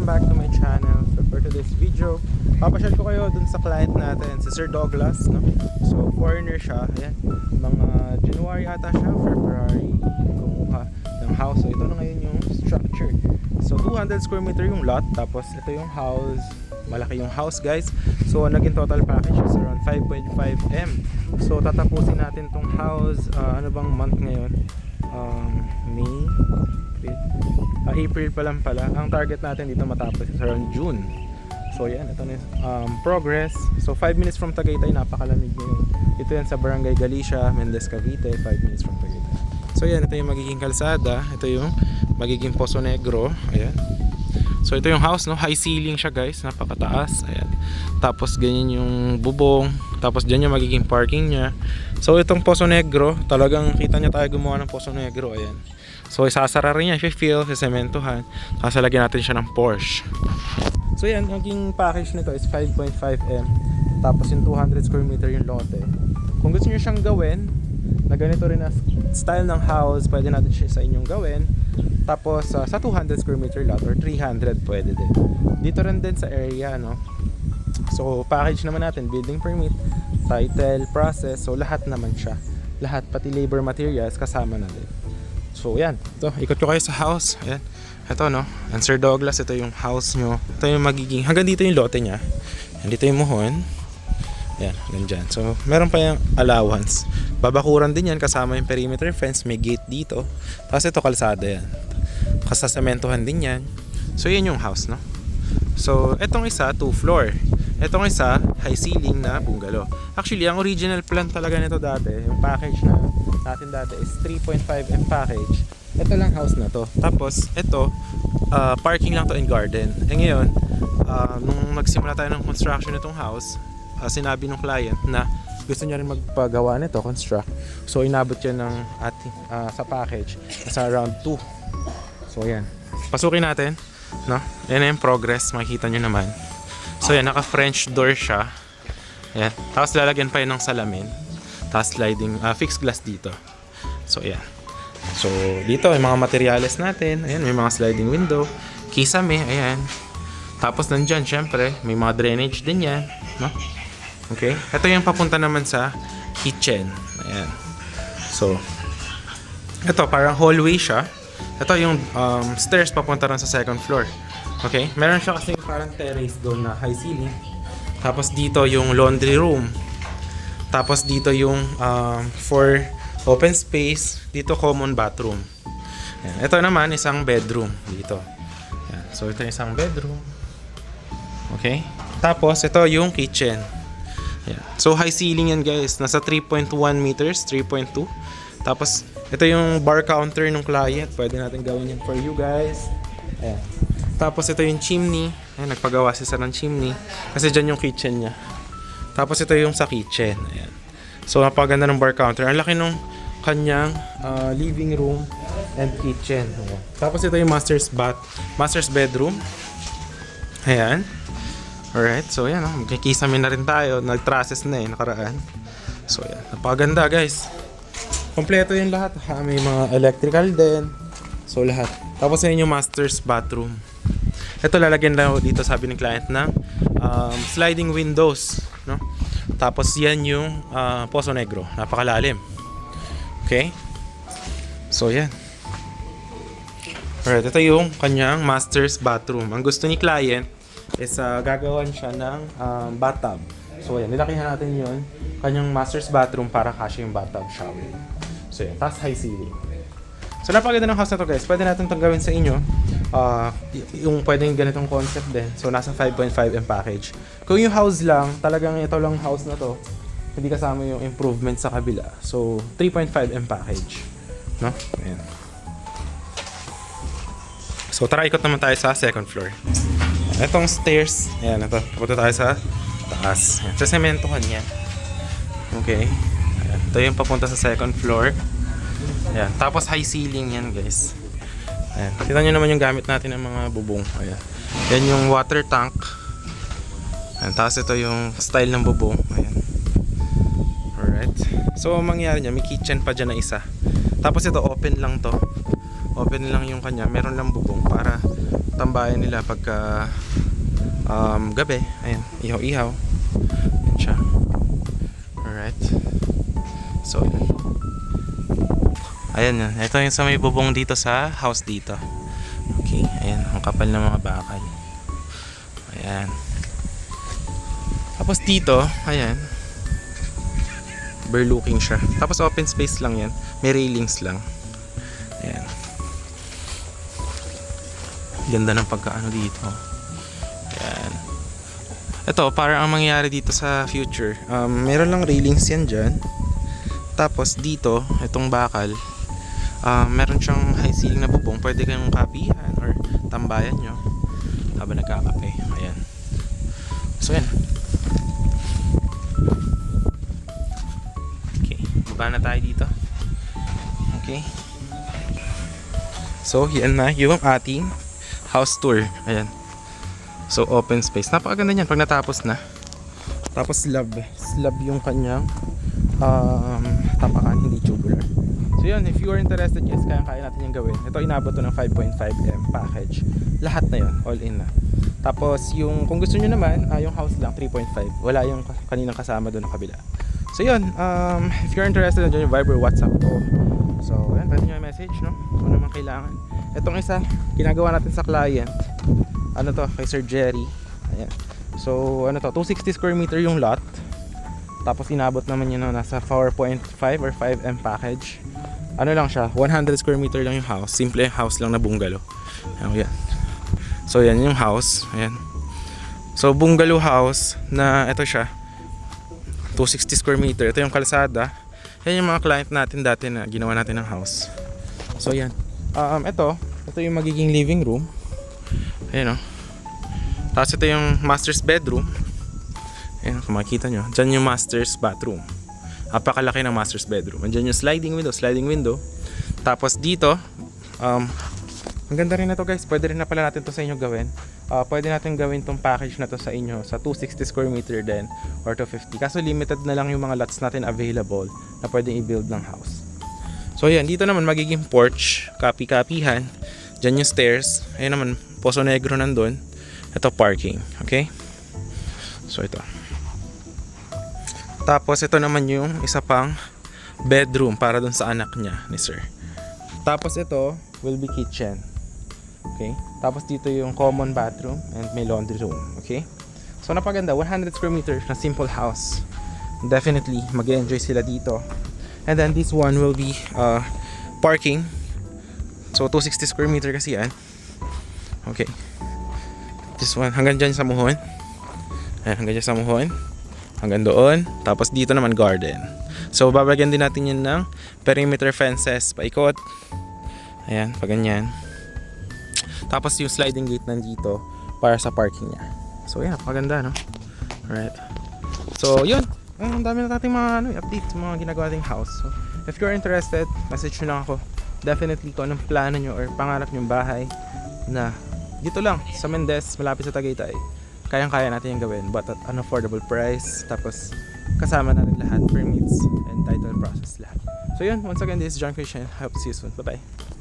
back to my channel. So for today's video, papasyal ko kayo dun sa client natin, si Sir Douglas, no? So foreigner siya, ayan. Mga January ata siya, February, kumuha ng house. So ito na ngayon yung structure. So 200 square meter yung lot, tapos ito yung house. Malaki yung house, guys. So naging total package is around 5.5 M. So tatapusin natin tong house, ano bang month ngayon? May, April pa lang pala. Ang target natin dito matapos is around June. So yan, ito na progress. So 5 minutes from Tagaytay, napakalamig ngayon. Ito yan sa Barangay Galicia, Mendez, Cavite. 5 minutes from Tagaytay. So yan, ito yung magiging kalsada. Ito yung magiging Poso Negro. Ayan. So ito yung house, no? High ceiling siya, guys, napakataas. Ayan. Tapos ganyan yung bubong. Tapos dyan yung magiging parking niya. So itong Poso Negro, talagang kita niya tayo gumawa ng Poso Negro. Ayan. So isasara rin niya, i-fill, sisementohan. Tapos lagyan natin siya ng Porsche. So yan, yung package nito is 5.5 M. Tapos yung 200 square meter yung lote. Kung gusto niyo siyang gawin na ganito rin na style ng house, pwede natin siya sa inyong gawin. Tapos sa 200 square meter lot or 300 pwede din. Dito rin din sa area, no? So package naman natin, building permit, title, process, so lahat naman siya. Lahat, pati labor materials kasama na din. So yan, ito, ikot ko kayo sa house. Ayan, ito, no? And Sir Douglas, ito yung house nyo. Ito yung magiging, hanggang dito yung lote nya. And dito yung muhon. Ayan, hanggang dyan. So meron pa yung allowance. Babakuran din yan, kasama yung perimeter fence, may gate dito. Tapos ito kalsada yan, kasasementohan din yan. So yan yung house, no? So etong isa 2 floor, etong isa high ceiling na bungalow. Actually ang original plan talaga nito dati, yung package na natin dati is 3.5 M package. Ito lang house na to. Tapos ito parking lang to and garden. Eh ngayon nung nagsimula tayo ng construction nitong house, sinabi ng client na gusto niya rin magpagawa nito, construct. So inabot yan ng ating sa package sa around 2. So yan, pasukin natin, no? Yan yung progress, makikita nyo naman. So yan, naka French door siya. Yan, tapos lalagyan pa yun ng salamin. Tapos sliding, fixed glass dito. So yan. So dito yung mga materyales natin. Ayan, may mga sliding window, kisame, ayan. Tapos nandyan, syempre, may mga drainage din yan, no? Okay, ito yung papunta naman sa kitchen. Ayan. So ito parang hallway siya. Ito yung stairs papunta rin sa second floor. Okay, meron siya kasi parang terrace doon na high ceiling. Tapos dito yung laundry room. Tapos dito yung for open space. Dito common bathroom. Ayan. Ito naman isang bedroom dito. Ayan. So ito yung isang bedroom. Okay, tapos ito yung kitchen. Yeah. So high ceiling yan, guys, nasa 3.1 meters, 3.2. Tapos ito yung bar counter ng client, pwede natin gawin yan for you guys. Ayan. Tapos ito yung chimney. Ayan, nagpagawa siya ng chimney kasi dyan yung kitchen niya. Tapos ito yung sa kitchen. Ayan. So napaganda ng bar counter. Ang laki nung kanyang living room and kitchen. Ayan. Tapos ito yung master's bedroom. Ayan. Alright, so yan, magkikisame na rin tayo. Nag-trusses na nakaraan. So yan, napaganda, guys. Kompleto yung lahat. May mga electrical din. So lahat. Tapos yan yung master's bathroom. Ito lalagyan lang dito, sabi ng client, ng sliding windows, no? Tapos yan yung Poso Negro. Napakalalim. Okay? So yan. Alright, ito yung kanyang master's bathroom. Ang gusto ni client is gagawan siya ng bathtub. So yan, nilakihan natin yun, kanyang master's bathroom para kasya yung bathtub shower. So yan, tapos high ceiling. So napakaganda ng house na to, guys. Pwede natin itong gawin sa inyo. Yung pwedeng ganitong concept din. So nasa 5.5 M package. Kung yung house lang, talagang ito lang house na to, hindi kasama yung improvement sa kabila. So 3.5 M package, no? Ayan. So tara, ikot naman tayo sa second floor. Itong stairs, ayan, ito, papunta tayo sa taas. Ayan, sa sementohan niya. Okay. Ayan, ito yung papunta sa second floor. Ayan, tapos high ceiling yan, guys. Ayan, kita nyo naman yung gamit natin ng mga bubong. Ayan, yan yung water tank. Ayan, tapos ito yung style ng bubong. Ayan. Alright. So, mangyari niya, may kitchen pa dyan na isa. Tapos ito, open lang to. Open lang yung kanya, meron lang bubong para tambayan nila pagka gabi. Ayan, ihaw-ihaw. Ayan siya. Alright. So, ayan yan. Ito yung sa may bubong dito sa house dito. Okay, ayan. Ang kapal ng mga bakal. Ayan. Tapos dito, ayan. Overlooking siya. Tapos open space lang yan. May railings lang. Ayan. Ganda ng pagkaano dito. Ayan. Ito, parang ang mangyayari dito sa future. Meron lang railings yan dyan. Tapos dito, itong bakal, meron siyang high ceiling na bubong. Pwede kayong kapihan or tambayan nyo habang nagkakape. Ayan. So yan. Okay, baba na tayo dito. Okay. So yan na yung ating house tour. Ayan. So open space. Napakaganda niyan pag natapos na. Tapos slab yung kanyang tapakan, hindi tubular. So yun, if you are interested, yes, kaya natin yung gawin. Ito inabot to ng 5.5M package. Lahat na yun, all in na. Tapos yung kung gusto nyo naman, yung house lang 3.5. Wala yung kaninang kasama doon ng kabila. So yun, if you're interested, nandiyan yung Viber, WhatsApp ko. So yan, pwede nyo i-message, no? Kung naman kailangan. Itong isa, ginagawa natin sa client. Ano to, kay Sir Jerry. Ayan. So ano to, 260 square meter yung lot. Tapos inabot naman yun nasa 4.5 or 5M package. Ano lang siya, 100 square meter lang yung house. Simple house lang na bungalow. Ayan. So yan yung house. Ayan. So bungalow house na ito siya. 260 square meter. Ito yung kalsada. Yan yung mga client natin dati na ginawa natin ng house. So yan. Ito yung magiging living room. Ayan o. Tapos ito yung master's bedroom. Ayan, kung makikita nyo. Diyan yung master's bathroom. Napakalaki ng master's bedroom. Diyan yung sliding window. Tapos dito, ang ganda rin na to guys. Pwede rin na pala natin to sa inyo gawin. Pwede natin gawin tong package na to sa inyo sa 260 square meter din or 250. Kaso limited na lang yung mga lots natin available na pwedeng i-build ng house. So yan, dito naman magiging porch, kapi-kapihan. Diyan yung stairs. Ayan naman, Poso Negro nandun. Ito parking, okay? So ito. Tapos ito naman yung isa pang bedroom para dun sa anak niya ni sir. Tapos ito will be kitchen. Okay? Tapos dito yung common bathroom and may laundry room, okay? So napaganda, 100 square meters na simple house. Definitely mag-enjoy sila dito. And then this one will be parking. So 260 square meter kasi yan. Okay. This one hanggang dyan sa muhon. Ayan, hanggang dyan sa muhon. Hanggang doon. Tapos dito naman garden. So babagyan din natin yun ng perimeter fences paikot. Ayan, pag ganyan. Tapos yung sliding gate nandito para sa parking niya. So yan, napakaganda, no? Alright. So yun. Ang dami na nating mga updates sa mga ginagawa nating house. So if you're interested, message nyo lang ako. Definitely kung anong plano nyo or pangarap nyong bahay na dito lang sa Mendez, malapit sa Tagaytay, kayang-kaya natin yung gawin but at an affordable price. Tapos kasama na rin lahat, permits and title process lahat. So yun, once again, this is John Christian. I hope to see you soon. Bye bye.